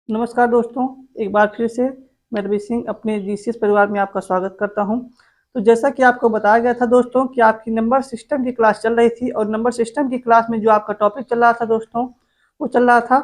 नमस्कार दोस्तों, एक बार फिर से मैं रवि सिंह अपने जीसीएस परिवार में आपका स्वागत करता हूं। तो जैसा कि आपको बताया गया था दोस्तों कि आपकी नंबर सिस्टम की क्लास चल रही थी और नंबर सिस्टम की क्लास में जो आपका टॉपिक चल रहा था दोस्तों, वो चल रहा था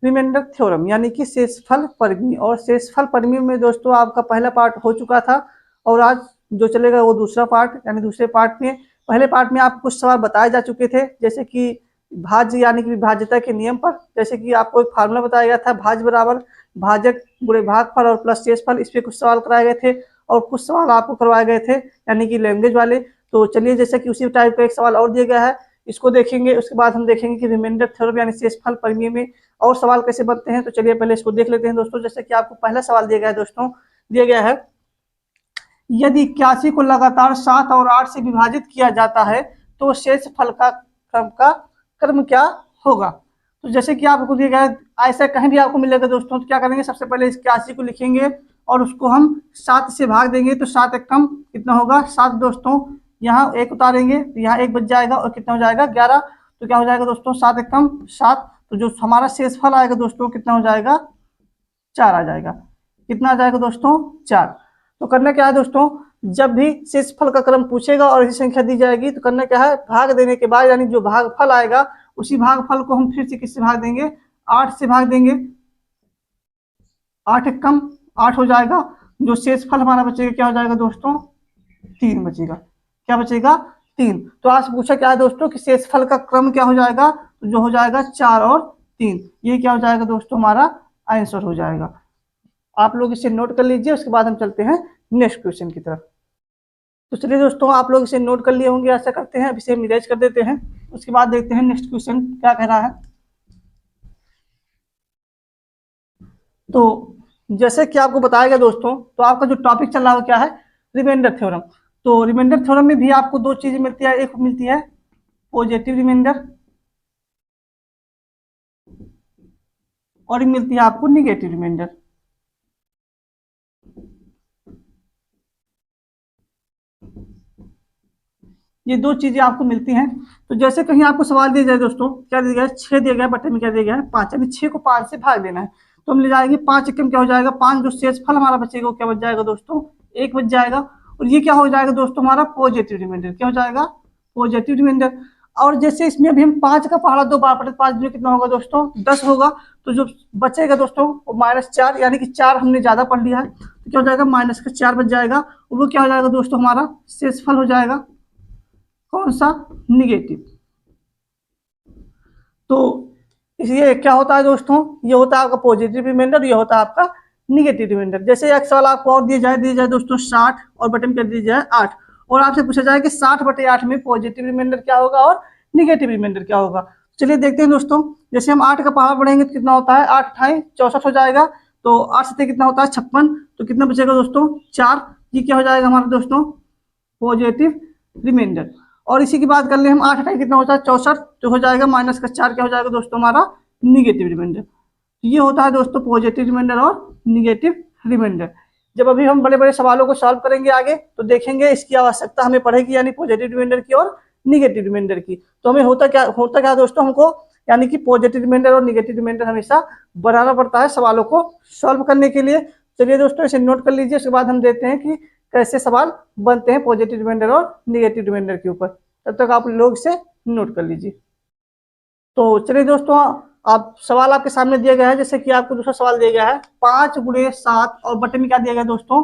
रिमाइंडर थ्योरम यानी कि शेषफल परिमेय। और शेषफल परिमेय में दोस्तों आपका पहला पार्ट हो चुका था और आज जो चलेगा वो दूसरा पार्ट यानी दूसरे पार्ट में। पहले पार्ट में आपको कुछ सवाल बताए जा चुके थे, जैसे कि भाज्य यानी कि विभाज्यता के नियम पर। जैसे कि आपको एक फार्मूला बताया गया था, भाज्य बराबर भाजक गुणे भागफल और प्लस शेषफल। इस पे कुछ सवाल कराए गए थे और कुछ सवाल आपको करवाए गए थे यानी कि लैंग्वेज वाले। तो चलिए, जैसे कि उसी टाइप का एक सवाल और दिया गया है, इसको देखेंगे। उसके बाद हम देखेंगे कि रिमाइंडर थ्योरम यानी शेषफल परिमेय में और सवाल कैसे बनते हैं। तो चलिए पहले इसको देख लेते हैं दोस्तों। जैसे कि आपको पहला सवाल दिया गया है दोस्तों, दिया गया है यदि 81 को लगातार 7 और 8 से विभाजित किया जाता है तो शेषफल का क्रम क्या होगा। तो जैसे कि आपको दिया गया है, ऐसा कहीं भी आपको मिलेगा दोस्तों, तो क्या करेंगे, सबसे पहले इस 81 को लिखेंगे और उसको हम 7 से भाग देंगे। तो 7 एक कम कितना होगा, 7 दोस्तों। यहाँ एक उतारेंगे तो यहाँ एक बच जाएगा और कितना हो जाएगा, 11। तो क्या हो जाएगा दोस्तों, 7 एक कम 7। तो जो हमारा शेषफल आएगा दोस्तों कितना हो जाएगा, 4 आ जाएगा। कितना आ जाएगा दोस्तों, 4। तो करना क्या है दोस्तों, जब भी शेषफल का क्रम पूछेगा और ऐसी संख्या दी जाएगी तो करना क्या है, भाग देने के बाद यानी जो भागफल आएगा उसी भागफल को हम फिर से किससे भाग देंगे, 8 से भाग देंगे। 8 एक कम 8 हो जाएगा। जो शेषफल हमारा बचेगा क्या हो जाएगा दोस्तों, 3 बचेगा। क्या बचेगा, 3। तो आज पूछा क्या है दोस्तों कि शेषफल का क्रम क्या हो जाएगा, तो जो हो जाएगा 4 और 3। ये क्या हो जाएगा दोस्तों, हमारा आंसर हो जाएगा। आप लोग इसे नोट कर लीजिए, उसके बाद हम चलते हैं नेक्स्ट क्वेश्चन की तरफ। तो चलिए दोस्तों, आप लोग इसे नोट कर लिए होंगे, ऐसा करते हैं अब इसे मिराइज कर देते हैं। उसके बाद देखते हैं नेक्स्ट क्वेश्चन क्या कह रहा है। तो जैसे कि आपको बताया गया दोस्तों, तो आपका जो टॉपिक चल रहा है क्या है, रिमाइंडर थ्योरम। तो रिमाइंडर थ्योरम में भी आपको दो चीजें मिलती है, एक मिलती है पॉजिटिव रिमाइंडर और एक मिलती है आपको निगेटिव रिमाइंडर। ये दो चीजें आपको मिलती हैं। तो जैसे कहीं आपको सवाल दिया जाए दोस्तों, क्या दिया गया है, 6 दिया गया है, बटे में क्या दिया गया है, 5, यानी 6 को 5 से भाग देना है। तो हम ले जाएंगे 5 एकम क्या हो जाएगा, 5। जो शेषफल हमारा बचेगा वो क्या बच जाएगा दोस्तों, 1 बच जाएगा। और ये क्या हो जाएगा दोस्तों, हमारा पॉजिटिव रिमाइंडर। क्या हो जाएगा, पॉजिटिव रिमाइंडर। और जैसे इसमें अभी हम 5 का पहाड़ा 2 बार पढ़े, 5 जो कितना होगा दोस्तों, 10 होगा। तो जो बचेगा दोस्तों वो -4, यानी कि 4 हमने ज्यादा पढ़ लिया है, तो क्या हो जाएगा, -4 बच जाएगा। और वो क्या हो जाएगा दोस्तों, हमारा शेषफल हो जाएगा कौन सा, निगेटिव। तो इसलिए क्या होता है दोस्तों, ये होता है आपका पॉजिटिव रिमाइंडर, ये होता है आपका निगेटिव रिमाइंडर। जैसे एक सवाल आपको और दिया जाए दोस्तों, 60 और बटे में कर दिया जाए 8, और आपसे पूछा जाए कि 60/8 में पॉजिटिव रिमाइंडर क्या होगा और निगेटिव रिमाइंडर क्या होगा। चलिए देखते हैं दोस्तों। जैसे हम 8 का पहाड़ बढ़ेंगे तो कितना होता है, 8 × 64 हो जाएगा। तो 8 से कितना होता है, 56। तो कितना बचेगा दोस्तों, 4। ये क्या हो जाएगा हमारा दोस्तों, पॉजिटिव रिमाइंडर। और इसी की बात कर ले हम, 8 × कितना होता है, 64। तो हो जाएगा -4, क्या हो जाएगा दोस्तों, हमारा निगेटिव रिमाइंडर। ये होता है दोस्तों पॉजिटिव रिमाइंडर और निगेटिव रिमाइंडर। जब अभी हम बड़े बड़े सवालों को सॉल्व करेंगे आगे तो देखेंगे इसकी आवश्यकता हमें पड़ेगी, यानी पॉजिटिव रिमाइंडर की और निगेटिव रिमाइंडर की। तो हमें होता क्या दोस्तों, हमको यानी कि पॉजिटिव रिमाइंडर और निगेटिव रिमाइंडर हमेशा बनाना पड़ता है सवालों को सॉल्व करने के लिए। चलिए दोस्तों, इसे नोट कर लीजिए, उसके बाद हम देखते हैं कि कैसे सवाल बनते हैं पॉजिटिव रिमाइंडर और निगेटिव रिमाइंडर के ऊपर। तब तक आप लोग इसे नोट कर लीजिए। तो चलिए दोस्तों, आप सवाल आपके सामने दिया गया है। जैसे कि आपको दूसरा सवाल दिया गया है, 5×7 और बटे में क्या दिया गया दोस्तों,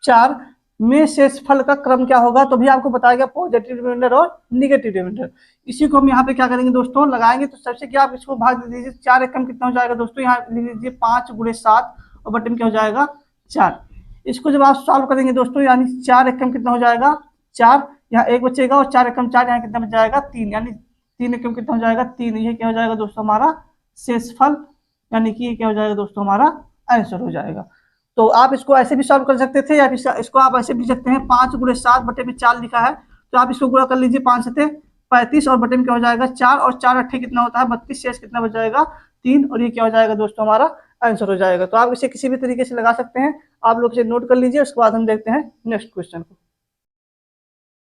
4 में शेषफल का क्रम क्या होगा। तो भी आपको बताया गया पॉजिटिव रिमाइंडर और निगेटिव रिमाइंडर। इसी को हम यहाँ पे क्या करेंगे दोस्तों, लगाएंगे। तो सबसे क्या, आप इसको भाग दे दीजिए, 4 एकम कितना हो जाएगा दोस्तों, यहाँ लिख लीजिए 5×7 और बटे में क्या हो जाएगा, 4। इसको जब आप सॉल्व करेंगे दोस्तों, यानी 4 एकम कितना हो जाएगा, 4। यहाँ 1 बचेगा और 4 एकम 4, यहाँ कितना बच जाएगा, 3। यानी 3 एकम कितना हो जाएगा, 3। ये क्या हो जाएगा दोस्तों, हमारा शेषफल, यानी कि ये क्या हो जाएगा दोस्तों, हमारा आंसर हो जाएगा। तो आप इसको ऐसे भी सॉल्व कर सकते थे, या इसको आप ऐसे भी लिख सकते हैं, 5×7 बटे में 4 लिखा है। तो आप इसको गुणा कर लीजिए, 5×7 = 35 और बटे में क्या हो जाएगा, 4। और 4×8 कितना होता है, 32। शेष कितना बच जाएगा, 3। और ये क्या हो जाएगा दोस्तों, हमारा आंसर हो जाएगा। तो आप इसे किसी भी तरीके से लगा सकते हैं। आप लोग इसे नोट कर लीजिए, उसके बाद हम देखते हैं नेक्स्ट क्वेश्चन को।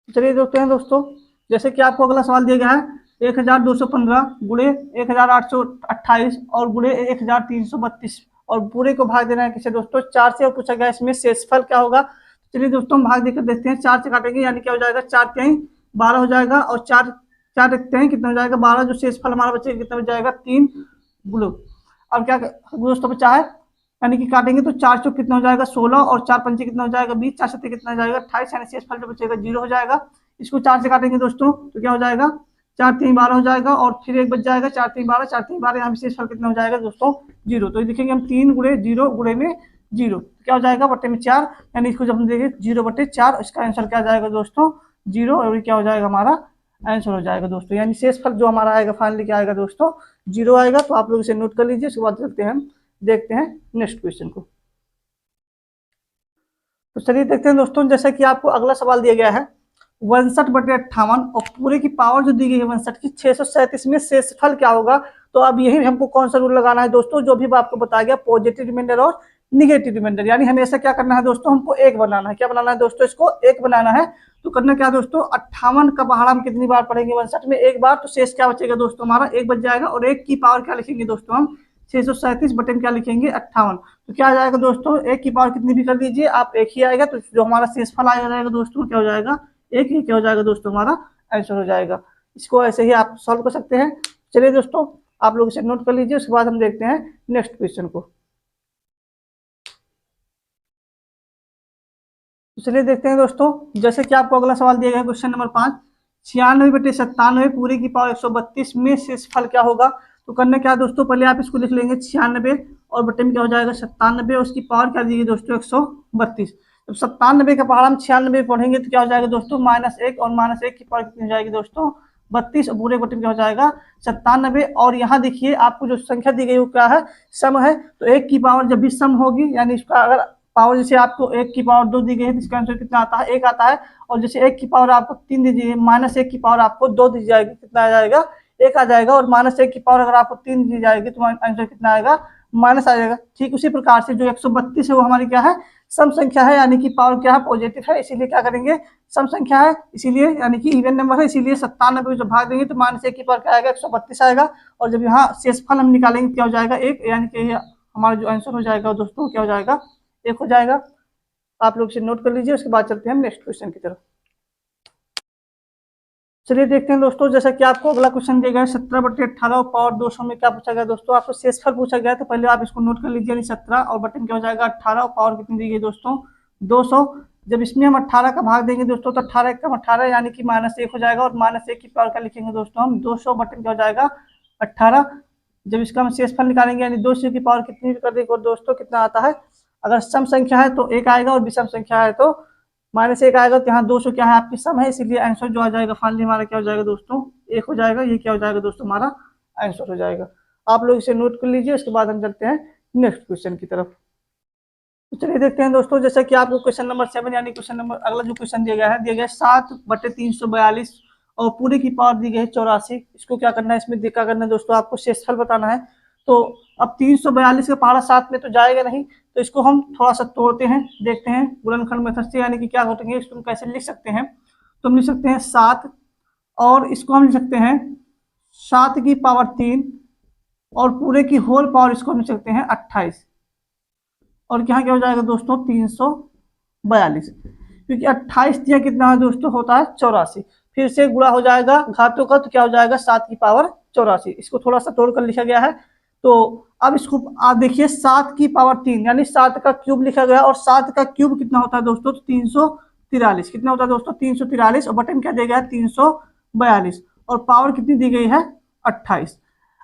चलिए देखते हैं दोस्तों। जैसे कि आपको अगला सवाल दिया गया है, 1215 गुणे 1828 और गुणे 1332 और पूरे को भाग देना है किसे दोस्तों 4 से। और पूछा गया इसमें शेषफल क्या होगा। चलिए दोस्तों हम भाग देकर देखते हैं। 4 से काटेंगे यानी क्या हो जाएगा 4 तिहाई 12 हो जाएगा और 4 4 रखते हैं कितना हो जाएगा 12। जो शेषफल हमारा बचेगा कितना हो जाएगा 3 गुणो। अब क्या दोस्तों बचा है यानी कि काटेंगे तो 4 चौक कितना हो जाएगा 16 और 4 पंचे कितना हो जाएगा 20, 4 सत्ते कितना हो जाएगा 28 यानी शेषफल जो बचेगा 0 हो जाएगा। इसको 4 से काटेंगे दोस्तों तो क्या हो जाएगा 4 3 12 हो जाएगा और फिर एक बच जाएगा 4 3 12 4 3 12 यहाँ पे शेषफल कितना हो जाएगा दोस्तों 0। तो ये लिखेंगे हम 3 गुणे 0 गुणे में 0 क्या हो जाएगा बटे में 4 यानी इसको जब हम देखें 0 बटे 4 इसका आंसर क्या आ जाएगा दोस्तों 0 और ये क्या हो जाएगा हमारा आंसर हो जाएगा दोस्तों। यानी शेषफल जो हमारा आएगा फाइनली क्या आएगा दोस्तों 0 आएगा। तो आप लोग इसे नोट कर लीजिए। उसके बाद चलते हैं हम देखते हैं नेक्स्ट क्वेश्चन को। तो चलिए देखते हैं दोस्तों जैसा कि आपको अगला सवाल दिया गया है 59/58 और पूरे की पावर जो दी गई है 59 की 637 में शेषफल क्या होगा। तो अब यही हमको कौन सा रूल लगाना है दोस्तों जो भी आपको बताया गया पॉजिटिव रिमाइंडर और निगेटिव रिमाइंडर। यानी हमेशा क्या करना है दोस्तों हमको एक बनाना है। क्या बनाना है दोस्तों इसको एक बनाना है। तो करना क्या दोस्तों 58 का पहाड़ा हम कितनी बार पढ़ेंगे 59 में एक बार। तो शेष क्या बचेगा दोस्तों हमारा एक बच जाएगा और एक की पावर क्या लिखेंगे दोस्तों हम 637 बटे में क्या लिखेंगे 58। तो क्या आ जाएगा दोस्तों एक की पावर कितनी भी कर दीजिए आप एक ही आएगा। तो जो हमारा शेषफल आ जाएगा दोस्तों क्या हो जाएगा एक ही क्या हो जाएगा दोस्तों हमारा आंसर हो जाएगा। इसको ऐसे ही आप सॉल्व कर सकते हैं। चलिए दोस्तों आप लोग इसे नोट कर लीजिए। उसके बाद हम देखते हैं नेक्स्ट क्वेश्चन को। तो चलिए देखते हैं दोस्तों जैसे कि आपको अगला सवाल दिया गया है क्वेश्चन नंबर 5 96/97 पूरे की पावर 132 में शेषफल क्या होगा। तो करना क्या दोस्तों पहले आप इसको लिख लेंगे 96 और बटे में क्या हो जाएगा 97 उसकी पावर क्या दी गई दोस्तों 132। जब 97 का पहाड़ा हम 96 पढ़ेंगे तो क्या हो जाएगा दोस्तों -1 और -1 की पावर कितनी हो जाएगी दोस्तों 32 और पूरे बटे में क्या हो जाएगा 97। और यहाँ देखिए आपको जो संख्या दी गई वो क्या है सम है। तो एक की पावर जब भी सम होगी यानी इसका अगर पावर जैसे आपको एक की पावर 2 दी गई है तो इसका आंसर कितना आता है 1 आता है। और जैसे एक की पावर आपको 3 दी गई -1 की पावर आपको 2 दी जाएगी कितना आ जाएगा 1 आ जाएगा। और -1 की पावर अगर आपको 3 दी जाएगी तो आंसर कितना आएगा माइनस आ जाएगा। ठीक उसी प्रकार से जो 132 है वो हमारी क्या है सम संख्या है यानी कि पावर क्या है पॉजिटिव है। इसीलिए क्या करेंगे सम संख्या है इसीलिए यानी कि इवन नंबर है इसीलिए 97 को जब भाग देंगे तो -1 की पावर क्या आएगा 132 आएगा। और जब यहाँ शेषफल हम निकालेंगे क्या हो जाएगा 1 यानी कि हमारा जो आंसर हो जाएगा दोस्तों क्या हो जाएगा 1 हो जाएगा। आप लोग इसे नोट कर लीजिए। उसके बाद चलते हैं नेक्स्ट क्वेश्चन की तरफ। चलिए देखते हैं दोस्तों जैसा कि आपको अगला क्वेश्चन दिया गया है 17/18 और पावर 200 में क्या पूछा गया दोस्तों आपको शेषफल पूछा गया है। तो पहले आप इसको नोट कर लीजिए 17 और बटन क्या हो जाएगा 18 और पावर कितनी दी गई दोस्तों 200। जब इसमें हम 18 का भाग देंगे दोस्तों तो 18 कम 18 यानी कि -1 हो जाएगा और -1 की पावर क्या लिखेंगे दोस्तों हम 200 बटन क्या हो जाएगा 18। जब इसका हम शेषफल निकालेंगे यानी 200 की पावर कितनी भी कर देंगे दोस्तों कितना आता है। अगर सम संख्या है तो 1 आएगा और विषम संख्या है तो -1 आएगा। तो यहाँ 200 क्या है आपकी सम है इसीलिए आंसर जो आ जाएगा फाइनली हमारा क्या हो जाएगा दोस्तों 1 हो जाएगा। ये क्या हो जाएगा दोस्तों हमारा आंसर हो जाएगा। आप लोग इसे नोट कर लीजिए। उसके बाद हम चलते हैं नेक्स्ट क्वेश्चन की तरफ। तो चलिए देखते हैं दोस्तों जैसा कि आपको क्वेश्चन नंबर 7 यानी क्वेश्चन नंबर अगला जो क्वेश्चन दिया गया है 7/342 और पूरे की पावर दी गई है 84। इसको क्या करना है इसमें क्या करना है दोस्तों आपको शेषफल बताना है। तो अब 342 का पहाड़ा 7 में तो जाएगा नहीं तो इसको हम थोड़ा सा तोड़ते हैं देखते हैं गुणनखंड मेथड से यानी कि क्या करेंगे इसको हम कैसे लिख सकते हैं। तो हम लिख सकते हैं 7 और इसको हम लिख सकते हैं 7 की पावर 3 और पूरे की होल पावर इसको हम लिख सकते हैं 28 और यहाँ क्या हो जाएगा दोस्तों 342 क्योंकि 28 दिया कितना है दोस्तों होता है 84। फिर से गुणा हो जाएगा घातों का तो क्या हो जाएगा 7 की पावर 84। इसको थोड़ा सा तोड़कर लिखा गया है। तो अब इसको आप देखिए 7 की पावर 3 यानी 7 का क्यूब लिखा गया और 7 का क्यूब कितना होता है दोस्तों 343 कितना होता है दोस्तों 343 और बटन क्या दिया गया है 342 और पावर कितनी दी गई है 28।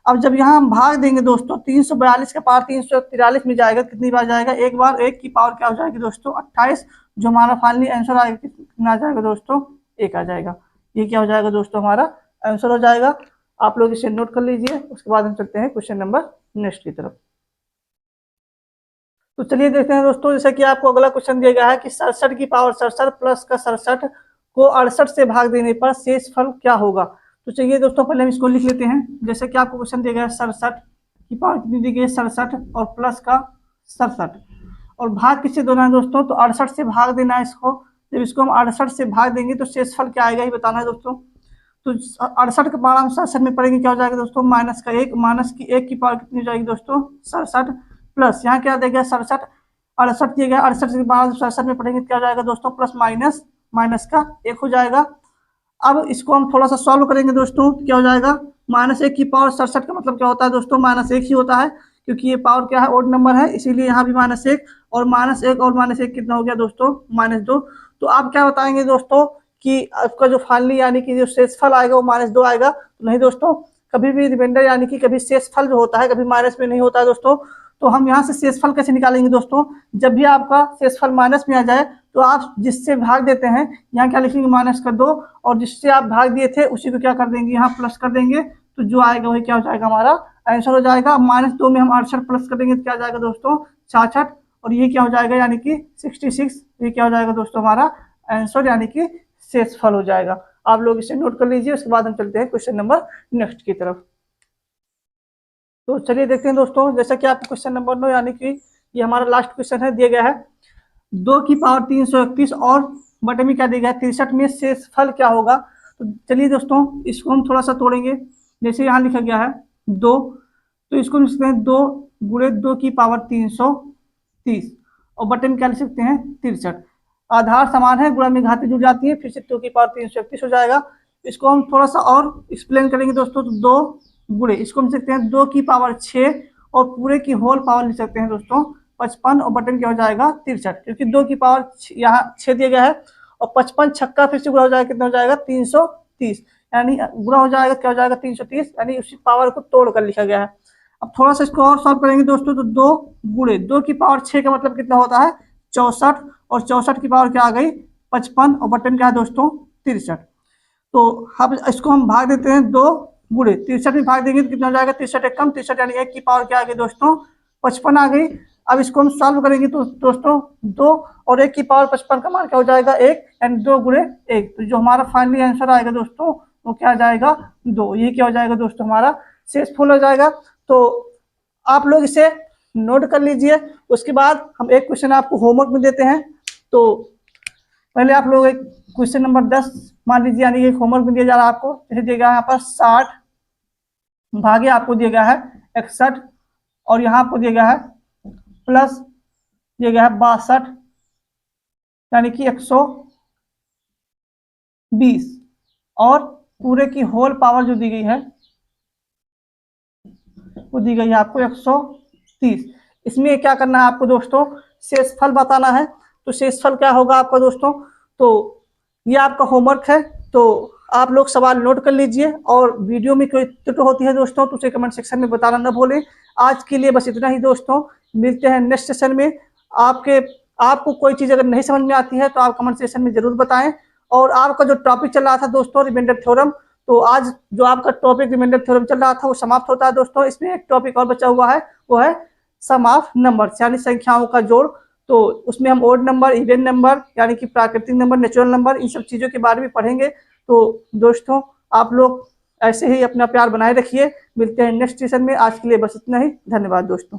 अब जब यहाँ हम भाग देंगे दोस्तों 342 का पावर 343 में जाएगा कितनी बार जाएगा एक बार। एक की पावर क्या हो जाएगी दोस्तों 28 जो हमारा फाइनली आंसर आएगा कितना आ जाएगा दोस्तों 1 आ जाएगा। ये क्या हो जाएगा दोस्तों हमारा आंसर हो जाएगा। आप लोग इसे नोट कर लीजिए। उसके बाद हम चलते हैं क्वेश्चन नंबर नेक्स्ट की तरफ। तो चलिए देखते हैं दोस्तों जैसा कि आपको अगला क्वेश्चन दिया गया है कि 67 की पावर 67 प्लस का 67 को 68 से भाग देने पर शेषफल क्या होगा। तो चलिए दोस्तों पहले हम इसको लिख लेते हैं। जैसे कि आपको क्वेश्चन दिया गया है 67 की पावर कितनी दी गई है 67 और प्लस का 67 और भाग किससे देना है दोस्तों तो 68 से भाग देना है इसको। जब इसको हम 68 से भाग देंगे तो शेषफल क्या आएगा ये बताना है दोस्तों। तो 68 के पावर हम 67 में पढ़ेंगे, क्या हो जाएगा दोस्तों, माइनस का 1, माइनस की 1 की पावर कितनी हो जाएगी दोस्तों, 67, प्लस यहाँ क्या देगा 67, 68 दिया गया, 68 के बाद 67 में पढ़ेंगे क्या हो जाएगा दोस्तों, प्लस माइनस, माइनस का 1 हो जाएगा। अब इसको हम थोड़ा सा सॉल्व करेंगे दोस्तों, क्या हो जाएगा, -1 की पावर 67 का मतलब क्या होता है दोस्तों, -1 ही होता है, क्योंकि ये पावर क्या है, ओड नंबर है, इसीलिए यहाँ भी -1 और -1 और -1 कितना हो गया दोस्तों, -2। तो आप क्या बताएंगे दोस्तों कि आपका जो फाइनली यानी कि जो शेषफल आएगा वो -2 आएगा। तो नहीं दोस्तों, कभी भी रिमाइंडर यानी कि कभी शेषफल जो होता है कभी माइनस में नहीं होता है दोस्तों। तो हम यहाँ से शेषफल कैसे निकालेंगे दोस्तों, जब भी आपका शेषफल माइनस में आ जाए तो आप जिससे भाग देते हैं यहाँ क्या लिखेंगे, माइनस कर दो, और जिससे आप भाग दिए थे उसी को क्या कर देंगे, यहाँ प्लस कर देंगे, तो जो आएगा वही क्या हो जाएगा, हमारा आंसर हो जाएगा। -2 में हम 68 प्लस कर देंगे तो क्या आ जाएगा दोस्तों, 66, और ये क्या हो जाएगा यानी कि 66, ये क्या हो जाएगा दोस्तों, हमारा आंसर यानी कि शेषफल हो जाएगा। आप लोग इसे नोट कर लीजिए। उसके बाद हम चलते हैं क्वेश्चन नंबर नेक्स्ट की तरफ। तो चलिए देखते हैं दोस्तों, जैसा कि आप क्वेश्चन नंबर 9 यानी कि ये हमारा लास्ट क्वेश्चन है, दिया गया है 2 की पावर 331 और बटे में क्या दिया गया है 63 में शेषफल क्या होगा। तो चलिए दोस्तों इसको हम थोड़ा सा तोड़ेंगे। जैसे यहाँ लिखा गया है 2, तो इसको लिख सकते हैं 2 गुणे 2 की पावर 330 और बटे में क्या लिख सकते हैं 63। आधार समान है, गुणा में घातें जुड़ जाती है, फिर से 2 की पावर 331 हो जाएगा। इसको हम थोड़ा सा और एक्सप्लेन करेंगे दोस्तों। तो 2 गुणे इसको लिख सकते हैं 2 की पावर 6 और पूरे की होल पावर लिख सकते हैं दोस्तों 55 और बटन क्या हो जाएगा 63, क्योंकि 2 की पावर यहाँ 6 दिया गया है और 55 छक्का फिर से गुणा हो जाएगा, कितना हो जाएगा 330, यानी गुणा हो जाएगा क्या हो जाएगा 330, यानी उसी पावर को तोड़ कर लिखा गया है। अब थोड़ा सा इसको और सॉल्व करेंगे दोस्तों। तो 2 गुणे 2 की पावर 6 का मतलब कितना होता है 64, और 64 की पावर क्या आ गई 55 और बटन क्या है दोस्तों 63। तो अब इसको हम भाग देते हैं 2 गुणे 63 में भाग देंगे तो कितना हो जाएगा 63 एक कम 63, यानी 1 की पावर क्या आ गई दोस्तों 55 आ गई। अब इसको हम सॉल्व करेंगे तो दोस्तों 2 और 1 की पावर 55 का मान क्या हो जाएगा 1, यानी 2 गुणे 1। तो जो हमारा फाइनली आंसर आएगा दोस्तों वो क्या आ जाएगा 2। ये क्या हो जाएगा दोस्तों हमारा शेषफल हो जाएगा। तो आप लोग इसे नोट कर लीजिए। उसके बाद हम एक क्वेश्चन आपको होमवर्क में देते हैं। तो पहले आप लोग एक क्वेश्चन नंबर 10 मान लीजिए, यानी एक होमवर्क में दिया जा रहा है आपको। जैसे दिया गया है यहाँ पर 60 भागे आपको दिया गया है 61 और यहाँ आपको दिया गया है प्लस दिया गया है 62 यानी कि 120 और पूरे की होल पावर जो दी गई है वो दी गई है आपको 130। इसमें क्या करना है आपको दोस्तों, शेषफल बताना है। तो शेषफल क्या होगा आपका दोस्तों, तो ये आपका होमवर्क है। तो आप लोग सवाल नोट कर लीजिए और वीडियो में कोई त्रुटि होती है दोस्तों तो उसे कमेंट सेक्शन में बताना न भूलें। आज के लिए बस इतना ही दोस्तों, मिलते हैं नेक्स्ट सेशन में। आपको कोई चीज़ अगर नहीं समझ में आती है तो आप कमेंट सेक्शन में जरूर बताएं। और आपका जो टॉपिक चल रहा था दोस्तों रिमाइंडर थ्योरम, तो आज जो आपका टॉपिक रिमाइंडर थ्योरम चल रहा था वो समाप्त होता है दोस्तों। इसमें एक टॉपिक और बचा हुआ है, वो है सम ऑफ नंबर्स यानी संख्याओं का जोड़। तो उसमें हम ओड नंबर, इवन नंबर यानी कि प्राकृतिक नंबर, नेचुरल नंबर, इन सब चीज़ों के बारे में पढ़ेंगे। तो दोस्तों आप लोग ऐसे ही अपना प्यार बनाए रखिए। मिलते हैं नेक्स्ट सेशन में। आज के लिए बस इतना ही। धन्यवाद दोस्तों।